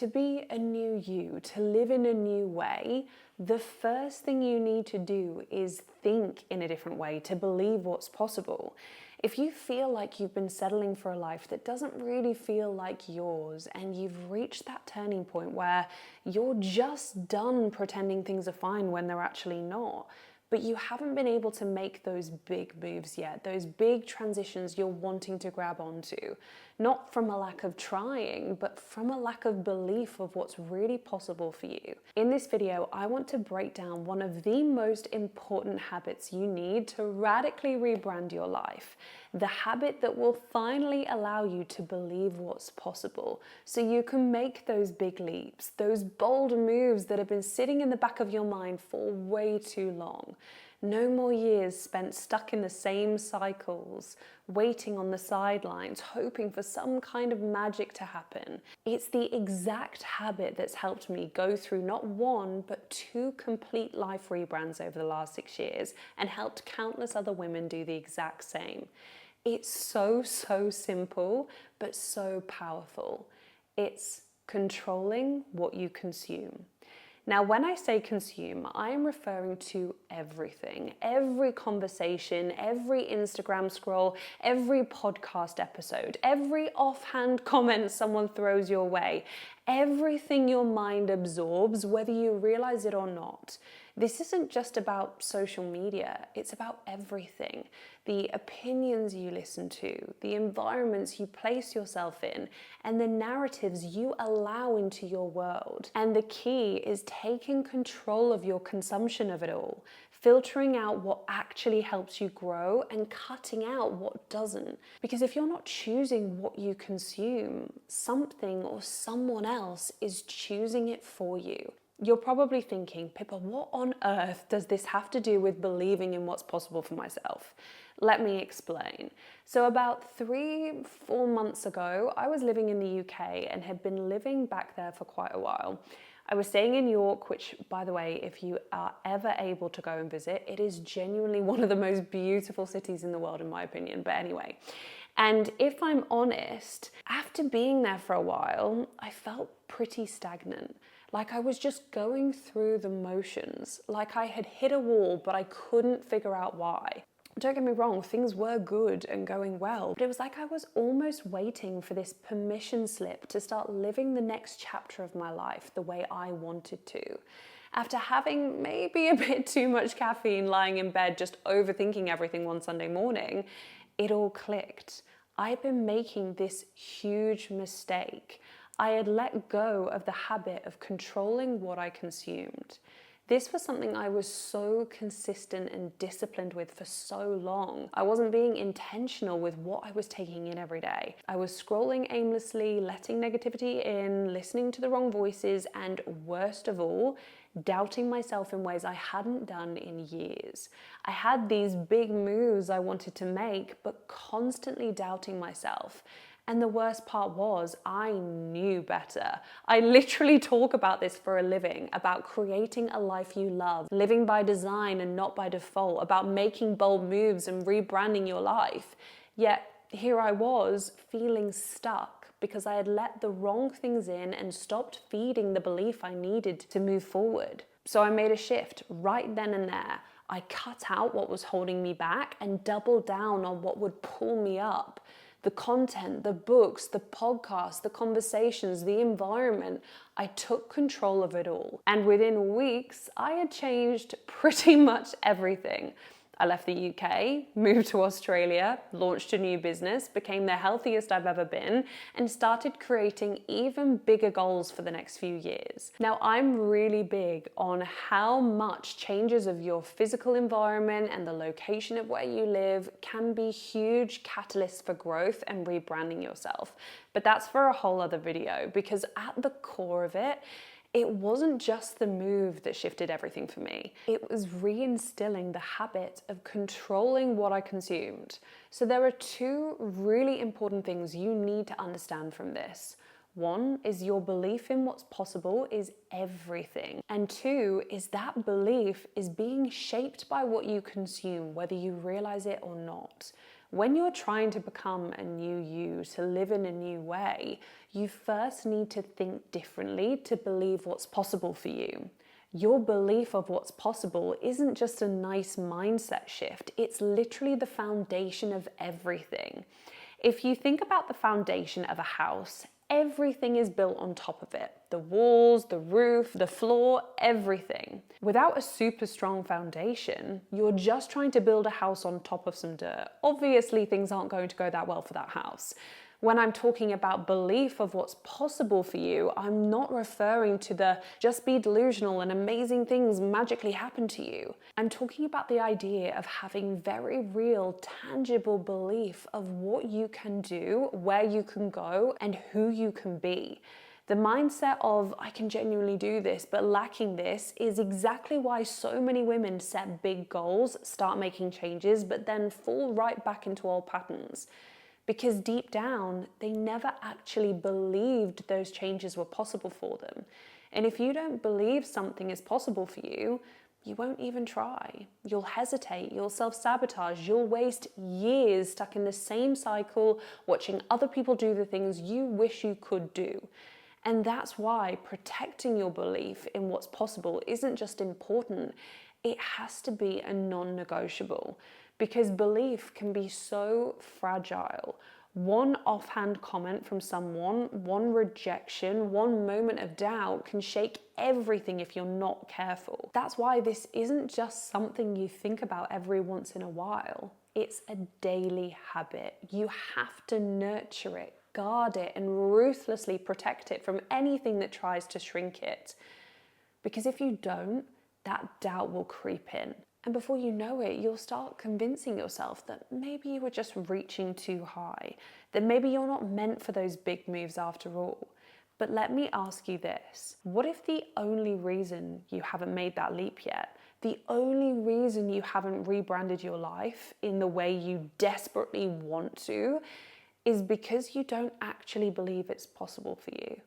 to be a new you, to live in a new way, the first thing you need to do is think in a different way, to believe what's possible. If you feel like you've been settling for a life that doesn't really feel like yours, and you've reached that turning point where you're just done pretending things are fine when they're actually not, but you haven't been able to make those big moves yet, those big transitions you're wanting to grab onto, not from a lack of trying, but from a lack of belief of what's really possible for you. In this video, I want to break down one of the most important habits you need to radically rebrand your life, the habit that will finally allow you to believe what's possible, so you can make those big leaps, those bold moves that have been sitting in the back of your mind for way too long. No more years spent stuck in the same cycles, waiting on the sidelines, hoping for some kind of magic to happen. It's the exact habit that's helped me go through not one, but 2 complete life rebrands over the last 6 years, and helped countless other women do the exact same. It's so simple, but so powerful. It's controlling what you consume. Now, when I say consume, I am referring to everything, every conversation, every Instagram scroll, every podcast episode, every offhand comment someone throws your way, everything your mind absorbs, whether you realize it or not. This isn't just about social media, it's about everything. The opinions you listen to, the environments you place yourself in, and the narratives you allow into your world. And the key is taking control of your consumption of it all, filtering out what actually helps you grow and cutting out what doesn't. Because if you're not choosing what you consume, something or someone else is choosing it for you. You're probably thinking, Pippa, what on earth does this have to do with believing in what's possible for myself? Let me explain. So about 3-4 months ago, I was living in the UK and had been living back there for quite a while. I was staying in York, which, by the way, if you are ever able to go and visit, it is genuinely one of the most beautiful cities in the world, in my opinion. But anyway, and if I'm honest, after being there for a while, I felt pretty stagnant. Like I was just going through the motions, like I had hit a wall, but I couldn't figure out why. Don't get me wrong, things were good and going well, but it was like I was almost waiting for this permission slip to start living the next chapter of my life the way I wanted to. After having maybe a bit too much caffeine, lying in bed just overthinking everything one Sunday morning, it all clicked. I'd been making this huge mistake. I had let go of the habit of controlling what I consumed. This was something I was so consistent and disciplined with for so long. I wasn't being intentional with what I was taking in every day. I was scrolling aimlessly, letting negativity in, listening to the wrong voices, and worst of all, doubting myself in ways I hadn't done in years. I had these big moves I wanted to make, but constantly doubting myself. And the worst part was, I knew better. I literally talk about this for a living, about creating a life you love, living by design and not by default, about making bold moves and rebranding your life. Yet here I was, feeling stuck because I had let the wrong things in and stopped feeding the belief I needed to move forward. So I made a shift right then and there. I cut out what was holding me back and doubled down on what would pull me up. The content, the books, the podcasts, the conversations, the environment. I took control of it all. And within weeks, I had changed pretty much everything. I left the UK, moved to Australia, launched a new business, became the healthiest I've ever been, and started creating even bigger goals for the next few years. Now, I'm really big on how much changes of your physical environment and the location of where you live can be huge catalysts for growth and rebranding yourself. But that's for a whole other video, because at the core of it, it wasn't just the move that shifted everything for me. It was reinstilling the habit of controlling what I consumed. So there are 2 really important things you need to understand from this. One is your belief in what's possible is everything. And 2 is that belief is being shaped by what you consume, whether you realize it or not. When you're trying to become a new you, to live in a new way, you first need to think differently to believe what's possible for you. Your belief of what's possible isn't just a nice mindset shift, it's literally the foundation of everything. If you think about the foundation of a house, everything is built on top of it. The walls, the roof, the floor, everything. Without a super strong foundation, you're just trying to build a house on top of some dirt. Obviously, things aren't going to go that well for that house. When I'm talking about belief of what's possible for you, I'm not referring to the just be delusional and amazing things magically happen to you. I'm talking about the idea of having very real, tangible belief of what you can do, where you can go, and who you can be. The mindset of, I can genuinely do this, but lacking this is exactly why so many women set big goals, start making changes, but then fall right back into old patterns. Because deep down, they never actually believed those changes were possible for them. And if you don't believe something is possible for you, you won't even try. You'll hesitate, you'll self-sabotage, you'll waste years stuck in the same cycle, watching other people do the things you wish you could do. And that's why protecting your belief in what's possible isn't just important, it has to be a non-negotiable. Because belief can be so fragile. One offhand comment from someone, one rejection, one moment of doubt can shake everything if you're not careful. That's why this isn't just something you think about every once in a while. It's a daily habit. You have to nurture it, guard it, and ruthlessly protect it from anything that tries to shrink it. Because if you don't, that doubt will creep in. And before you know it, you'll start convincing yourself that maybe you were just reaching too high, that maybe you're not meant for those big moves after all. But let me ask you this. What if the only reason you haven't made that leap yet, the only reason you haven't rebranded your life in the way you desperately want to, is because you don't actually believe it's possible for you?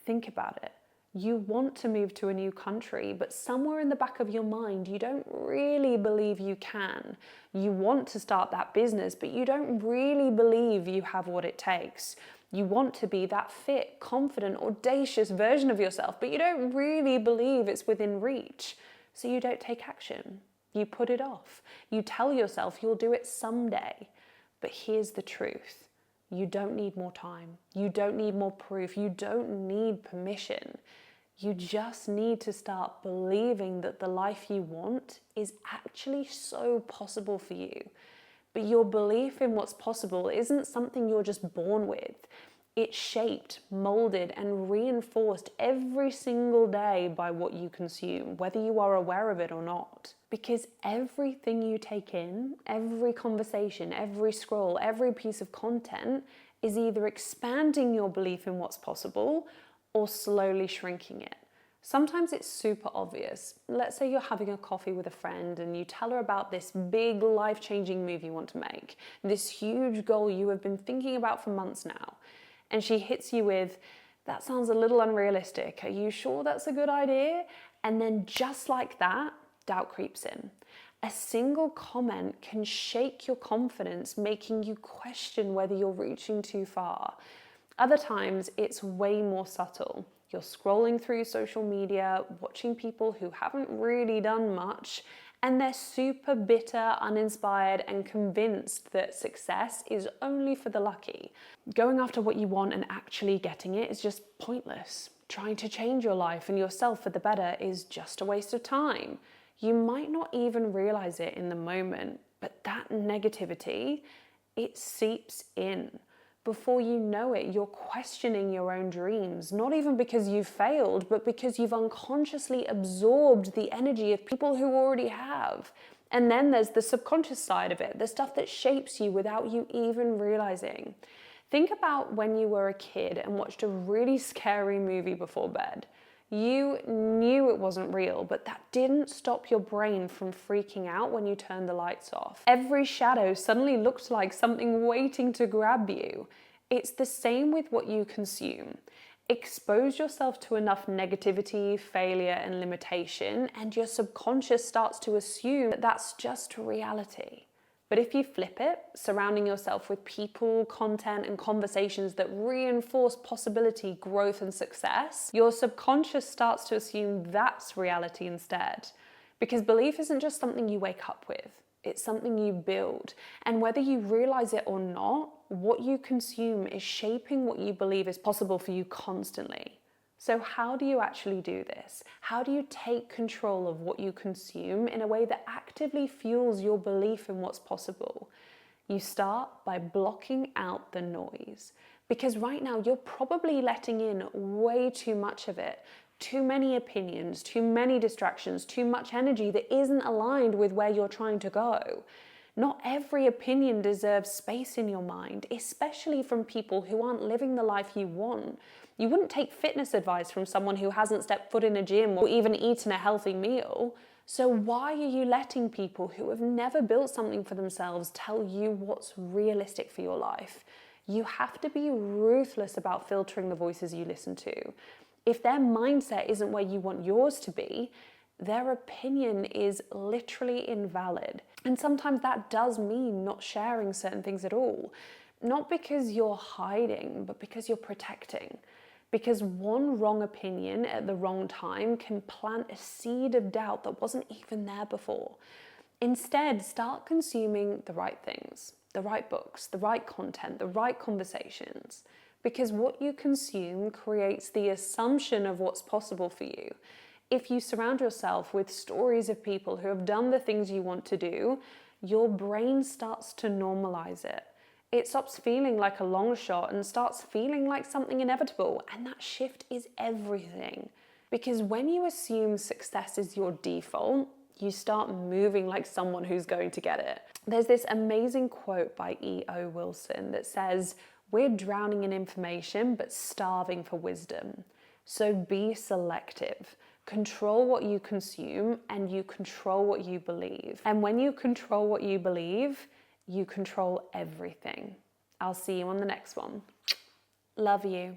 Think about it. You want to move to a new country, but somewhere in the back of your mind, you don't really believe you can. You want to start that business, but you don't really believe you have what it takes. You want to be that fit, confident, audacious version of yourself, but you don't really believe it's within reach. So you don't take action. You put it off. You tell yourself you'll do it someday. But here's the truth. You don't need more time. You don't need more proof. You don't need permission. You just need to start believing that the life you want is actually so possible for you. But your belief in what's possible isn't something you're just born with. It's shaped, molded, and reinforced every single day by what you consume, whether you are aware of it or not. Because everything you take in, every conversation, every scroll, every piece of content is either expanding your belief in what's possible or slowly shrinking it. Sometimes it's super obvious. Let's say you're having a coffee with a friend and you tell her about this big life-changing move you want to make, this huge goal you have been thinking about for months now. And she hits you with, that sounds a little unrealistic. Are you sure that's a good idea? And then just like that, doubt creeps in. A single comment can shake your confidence, making you question whether you're reaching too far. Other times, it's way more subtle. You're scrolling through social media, watching people who haven't really done much, and they're super bitter, uninspired, and convinced that success is only for the lucky. Going after what you want and actually getting it is just pointless. Trying to change your life and yourself for the better is just a waste of time. You might not even realize it in the moment, but that negativity, it seeps in. Before you know it, you're questioning your own dreams, not even because you've failed, but because you've unconsciously absorbed the energy of people who already have. And then there's the subconscious side of it, the stuff that shapes you without you even realizing. Think about when you were a kid and watched a really scary movie before bed. You knew it wasn't real, but that didn't stop your brain from freaking out when you turned the lights off. Every shadow suddenly looked like something waiting to grab you. It's the same with what you consume. Expose yourself to enough negativity, failure, and limitation, and your subconscious starts to assume that that's just reality. But if you flip it, surrounding yourself with people, content, and conversations that reinforce possibility, growth, and success, your subconscious starts to assume that's reality instead. Because belief isn't just something you wake up with, it's something you build. And whether you realize it or not, what you consume is shaping what you believe is possible for you constantly. So how do you actually do this? How do you take control of what you consume in a way that actively fuels your belief in what's possible? You start by blocking out the noise. Because right now you're probably letting in way too much of it. Too many opinions, too many distractions, too much energy that isn't aligned with where you're trying to go. Not every opinion deserves space in your mind, especially from people who aren't living the life you want. You wouldn't take fitness advice from someone who hasn't stepped foot in a gym or even eaten a healthy meal. So why are you letting people who have never built something for themselves tell you what's realistic for your life? You have to be ruthless about filtering the voices you listen to. If their mindset isn't where you want yours to be, their opinion is literally invalid. And sometimes that does mean not sharing certain things at all. Not because you're hiding, but because you're protecting. Because one wrong opinion at the wrong time can plant a seed of doubt that wasn't even there before. Instead, start consuming the right things, the right books, the right content, the right conversations. Because what you consume creates the assumption of what's possible for you. If you surround yourself with stories of people who have done the things you want to do, your brain starts to normalize it. It stops feeling like a long shot and starts feeling like something inevitable. And that shift is everything. Because when you assume success is your default, you start moving like someone who's going to get it. There's this amazing quote by E.O. Wilson that says, "We're drowning in information but starving for wisdom. So be selective. Control what you consume and you control what you believe. And when you control what you believe, you control everything." I'll see you on the next one. Love you.